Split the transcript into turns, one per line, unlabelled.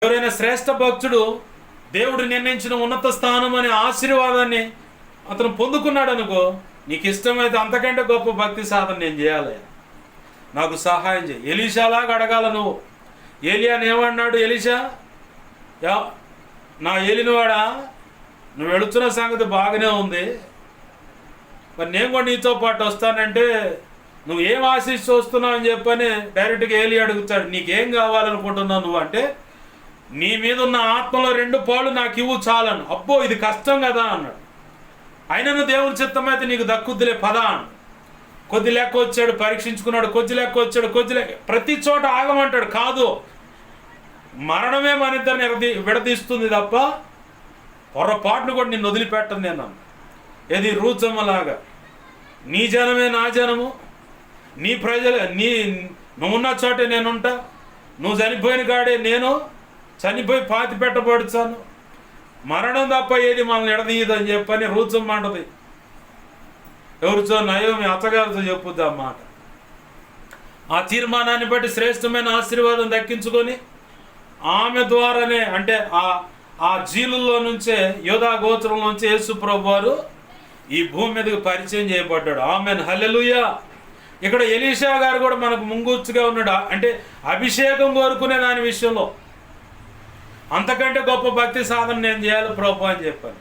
ఎవరైనా శ్రేష్ఠ భక్తుడు దేవుడు నిర్ణయించిన ఉన్నత స్థానం అనే ఆశీర్వాదాన్ని అతను పొందుకున్నాడు అనుకో, నీకు ఇష్టమైతే అంతకంటే గొప్ప భక్తి సాధన నేను చేయాలి, నాకు సహాయం చేయి. ఎలీషాలాగా అడగాల నువ్వు. ఏలియాని ఏమన్నాడు ఎలీషా? నా ఏలినవాడా, నువ్వు వెళుతున్న సంగతి బాగానే ఉంది, మరి నేను కూడా నీతో పాటు వస్తానంటే నువ్వు ఏం ఆశిస్తూ వస్తున్నావు అని చెప్పని డైరెక్ట్గా ఏలి అడుగుతాడు. నీకేం కావాలనుకుంటున్నావు నువ్వు అంటే, నీ మీద ఉన్న ఆత్మలో 2 పాళ్ళు నాకు ఇవ్వు చాలను. అబ్బో ఇది కష్టం కదా అన్నాడు. అయినను దేవుని చిత్తమైతే నీకు దక్కుద్దిలే పదా అన్నాడు. కొద్ది లెక్క వచ్చాడు, పరీక్షించుకున్నాడు, కొద్ది లెక్క వచ్చాడు, కొద్ది లెక్క, ప్రతి చోట ఆగమంటాడు. కాదు, మరణమే మన ఇద్దరిని విడదీస్తుంది తప్ప పొరపాటును కూడా నిన్ను వదిలిపెట్టను నేను అన్నా. ఏది రూచమ్మలాగా, నీ జనమే నా జనము, నీ ప్రజలు, నువ్వున్న చోటే నేనుంటా, నువ్వు చనిపోయిన కాడే నేను చనిపోయి పాతి పెట్టబడుచాను, మరణం తప్ప ఏది మనల్ని ఎడదీయదని చెప్పని రూచమ్మ అంటది. ఎవరితో? నయోమి అత్తగారితో చెప్పుద్ది ఆ మాట. ఆ తీర్మానాన్ని బట్టి శ్రేష్టమైన ఆశీర్వాదం దక్కించుకొని ఆమె ద్వారానే, అంటే ఆ జీలుల్లో నుంచే, యోధా గోత్రం నుంచి యేసు ప్రభు వారు ఈ భూమి మీదకి పరిచయం చేయబడ్డాడు. ఆమెన్, హల్లెలూయా. ఇక్కడ ఎలీషా గారు కూడా మనకు ముంగూర్చుగా ఉన్నాడు. అంటే అభిషేకం కోరుకునే దాని విషయంలో అంతకంటే గొప్ప భక్తి సాధన నేను చేయాలి ప్రభు అని చెప్పాను.